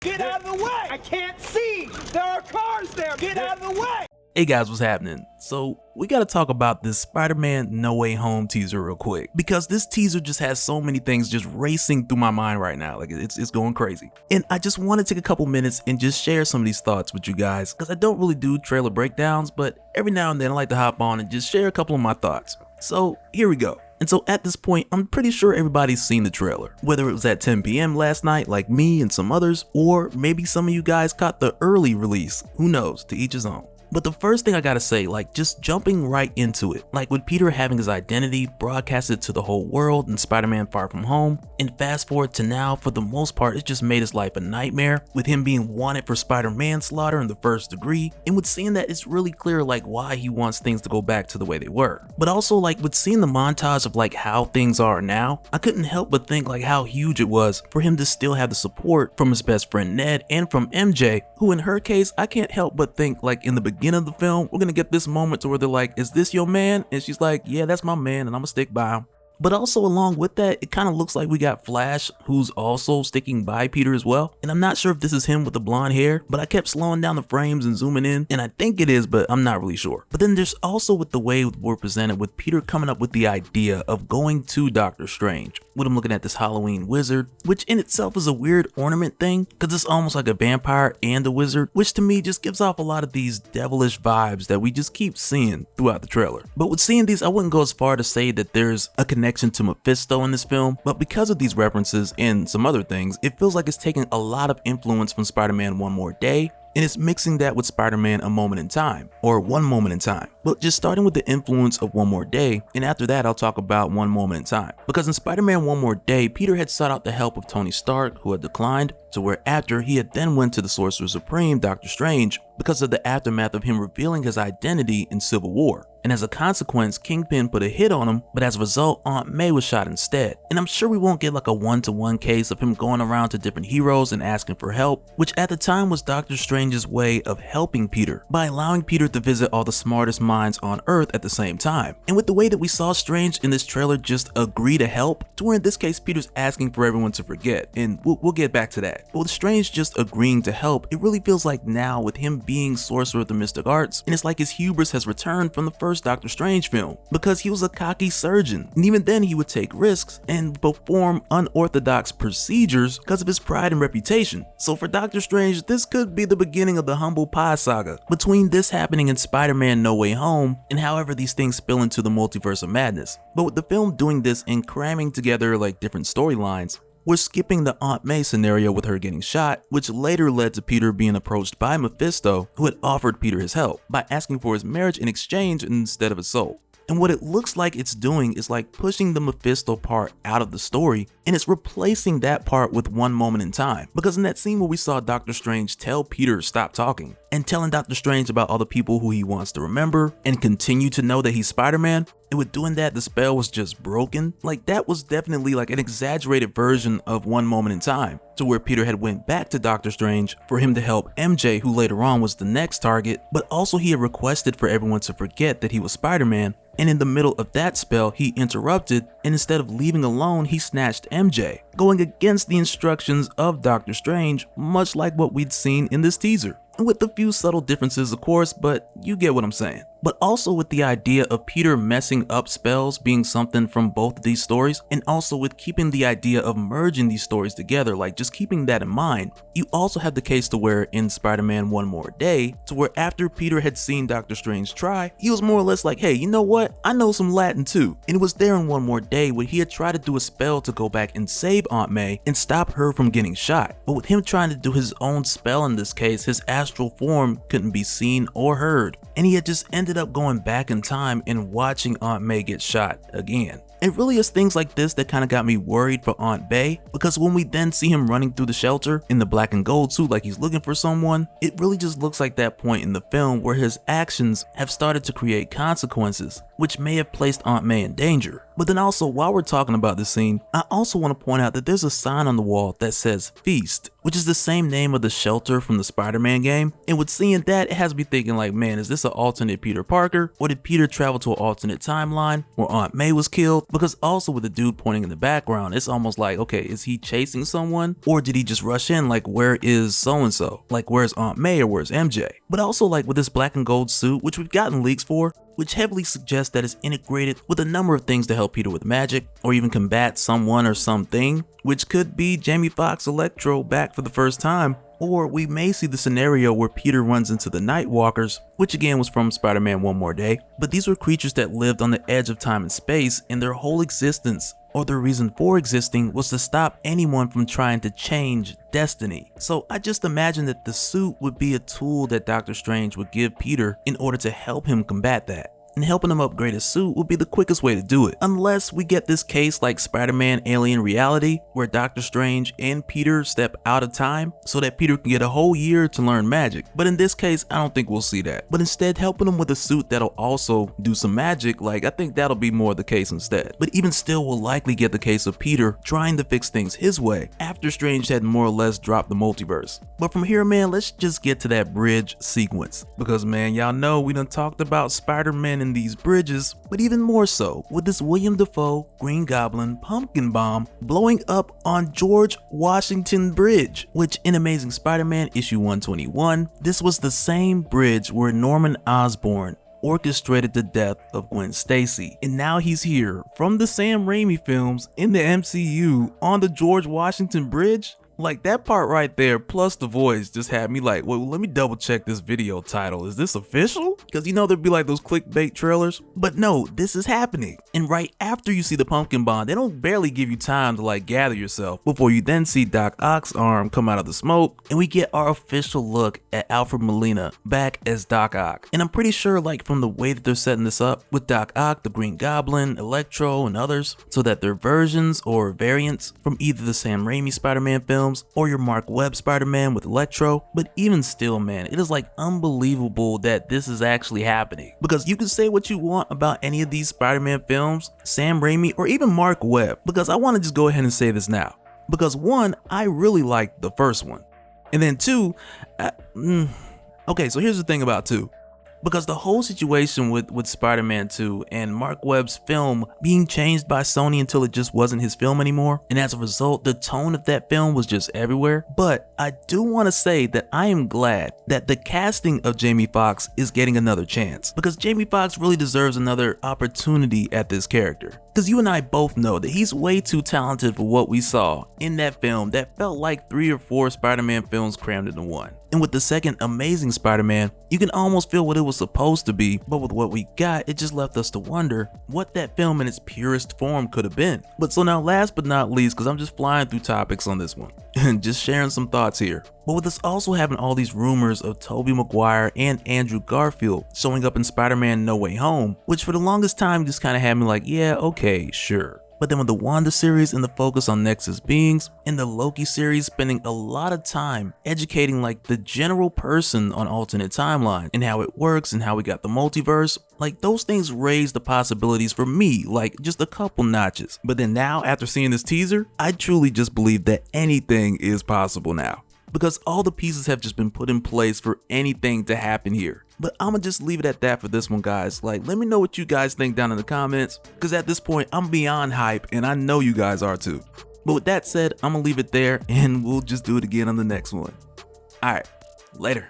Get out of the way! I can't see! There are cars there! Get out of the way! Hey guys, what's happening? So we gotta talk about this Spider-Man No Way Home teaser real quick, because this teaser just has so many things just racing through my mind right now. Like it's going crazy. And I just want to take a couple minutes and just share some of these thoughts with you guys, because I don't really do trailer breakdowns, but every now and then I like to hop on and just share a couple of my thoughts. So here we go. And so at this point, I'm pretty sure everybody's seen the trailer, whether it was at 10 p.m. last night like me and some others, or maybe some of you guys caught the early release. Who knows, to each his own. But the first thing I gotta say, like just jumping right into it, like with Peter having his identity broadcasted to the whole world in Spider-Man Far From Home, and fast forward to now, for the most part, it just made his life a nightmare, with him being wanted for Spider-Manslaughter in the first degree, and with seeing that it's really clear like why he wants things to go back to the way they were. But also like with seeing the montage of like how things are now, I couldn't help but think like how huge it was for him to still have the support from his best friend Ned and from MJ, who in her case, I can't help but think like in the beginning of the film, we're gonna get this moment to where they're like, is this your man? And she's like, yeah, that's my man and I'm gonna stick by him. But also along with that, it kind of looks like we got Flash, who's also sticking by Peter as well. And I'm not sure if this is him with the blonde hair, but I kept slowing down the frames and zooming in, and I think it is, but I'm not really sure. But then there's also with the way we're presented with Peter coming up with the idea of going to Doctor Strange, with him looking at this Halloween wizard, which in itself is a weird ornament thing, because it's almost like a vampire and a wizard, which to me just gives off a lot of these devilish vibes that we just keep seeing throughout the trailer. But with seeing these, I wouldn't go as far to say that there's a connection to Mephisto in this film, but because of these references and some other things, it feels like it's taking a lot of influence from Spider-Man One More Day, and it's mixing that with Spider-Man A Moment in Time, or One Moment in Time. But just starting with the influence of One More Day, and after that I'll talk about One Moment in Time. Because in Spider-Man One More Day, Peter had sought out the help of Tony Stark, who had declined, to where after he had then went to the Sorcerer Supreme, Doctor Strange, because of the aftermath of him revealing his identity in Civil War. And as a consequence, Kingpin put a hit on him, but as a result, Aunt May was shot instead. And I'm sure we won't get like a one-to-one case of him going around to different heroes and asking for help, which at the time was Doctor Strange's way of helping Peter, by allowing Peter to visit all the smartest minds on Earth at the same time. And with the way that we saw Strange in this trailer just agree to help, to where in this case Peter's asking for everyone to forget, and we'll get back to that. But with Strange just agreeing to help, it really feels like now with him being Sorcerer of the Mystic Arts, and it's like his hubris has returned from the first Doctor Strange film, because he was a cocky surgeon, and even then he would take risks and perform unorthodox procedures because of his pride and reputation. So for Doctor Strange, this could be the beginning of the humble pie saga, between this happening in Spider-Man No Way Home and however these things spill into the multiverse of madness. But with the film doing this and cramming together like different storylines, we're skipping the Aunt May scenario with her getting shot, which later led to Peter being approached by Mephisto, who had offered Peter his help by asking for his marriage in exchange instead of his soul. And what it looks like it's doing is like pushing the Mephisto part out of the story, and it's replacing that part with One Moment in Time. Because in that scene where we saw Doctor Strange tell Peter stop talking, and telling Doctor Strange about all the people who he wants to remember and continue to know that he's Spider-Man, and with doing that the spell was just broken, like that was definitely like an exaggerated version of One Moment in Time, to where Peter had went back to Doctor Strange for him to help MJ, who later on was the next target, but also he had requested for everyone to forget that he was Spider-Man. And in the middle of that spell, he interrupted, and instead of leaving alone, he snatched MJ, going against the instructions of Doctor Strange, much like what we'd seen in this teaser. With a few subtle differences of course, but you get what I'm saying. But also with the idea of Peter messing up spells being something from both of these stories, and also with keeping the idea of merging these stories together, like just keeping that in mind, you also have the case to where in Spider-Man One More Day, to where after Peter had seen Doctor Strange try, he was more or less like, hey, you know what, I know some Latin too. And it was there in One More Day where he had tried to do a spell to go back and save Aunt May and stop her from getting shot. But with him trying to do his own spell in this case, his astral form couldn't be seen or heard, and he had just ended up going back in time and watching Aunt May get shot again. It really is things like this that kind of got me worried for Aunt May, because when we then see him running through the shelter in the black and gold suit like he's looking for someone, it really just looks like that point in the film where his actions have started to create consequences, which may have placed Aunt May in danger. But then also, while we're talking about this scene, I also want to point out that there's a sign on the wall that says feast, which is the same name of the shelter from the Spider-Man game. And with seeing that, it has me thinking like, man, is this an alternate Peter Parker? Or did Peter travel to an alternate timeline where Aunt May was killed? Because also with the dude pointing in the background, it's almost like, okay, is he chasing someone? Or did he just rush in like, where is so-and-so? Like, where's Aunt May or where's MJ? But also like with this black and gold suit, which we've gotten leaks for, which heavily suggests that it's integrated with a number of things to help Peter with magic, or even combat someone or something, which could be Jamie Foxx Electro back for the first time, or we may see the scenario where Peter runs into the Nightwalkers, which again was from Spider-Man One More Day, but these were creatures that lived on the edge of time and space, and their whole existence, or their reason for existing, was to stop anyone from trying to change destiny. So I just imagine that the suit would be a tool that Doctor Strange would give Peter in order to help him combat that. And helping him upgrade his suit would be the quickest way to do it, unless we get this case like Spider-Man Alien Reality, where Doctor Strange and Peter step out of time so that Peter can get a whole year to learn magic. But in this case, I don't think we'll see that, but instead helping him with a suit that'll also do some magic, like I think that'll be more the case instead. But even still, we'll likely get the case of Peter trying to fix things his way after Strange had more or less dropped the multiverse. But from here, man, let's just get to that bridge sequence, because man, y'all know we done talked about Spider-Man in these bridges, but even more so with this William Dafoe Green Goblin pumpkin bomb blowing up on George Washington Bridge, which in Amazing Spider-Man issue 121, this was the same bridge where Norman Osborn orchestrated the death of Gwen Stacy, and now he's here from the Sam Raimi films in the MCU on the George Washington Bridge. Like that part right there, plus the voice, just had me like, well, let me double check this video title. Is this official? Because you know there'd be like those clickbait trailers. But no, this is happening. And right after you see the pumpkin bomb, they don't barely give you time to like gather yourself before you then see Doc Ock's arm come out of the smoke, and we get our official look at Alfred Molina back as Doc Ock. And I'm pretty sure like from the way that they're setting this up with Doc Ock, the Green Goblin, Electro, and others, so that they're versions or variants from either the Sam Raimi Spider-Man films or your Mark Webb Spider-Man with Electro. But even still, man, it is like unbelievable that this is actually happening, because you can say what you want about any of these Spider-Man films, Sam Raimi, or even Mark Webb, because I want to just go ahead and say this now, because one, I really liked the first one, and then two, okay, so here's the thing about two. Because the whole situation with Spider-Man 2 and Mark Webb's film being changed by Sony until it just wasn't his film anymore, and as a result, the tone of that film was just everywhere. But I do want to say that I am glad that the casting of Jamie Foxx is getting another chance, because Jamie Foxx really deserves another opportunity at this character. Because you and I both know that he's way too talented for what we saw in that film that felt like 3 or 4 Spider-Man films crammed into one. And with the second Amazing Spider-Man, you can almost feel what it was supposed to be, but with what we got, it just left us to wonder what that film in its purest form could have been. But so now, last but not least, because I'm just flying through topics on this one, and just sharing some thoughts here. But with us also having all these rumors of Tobey Maguire and Andrew Garfield showing up in Spider-Man No Way Home, which for the longest time just kind of had me like, yeah, okay, sure. But then with the Wanda series and the focus on Nexus beings, and the Loki series spending a lot of time educating like the general person on alternate timeline and how it works and how we got the multiverse, like those things raise the possibilities for me like just a couple notches. But then now, after seeing this teaser, I truly just believe that anything is possible now, because all the pieces have just been put in place for anything to happen here. But I'm gonna just leave it at that for this one, guys. Like, let me know what you guys think down in the comments, because at this point, I'm beyond hype, and I know you guys are too. But with that said, I'm gonna leave it there, and we'll just do it again on the next one. Alright, later.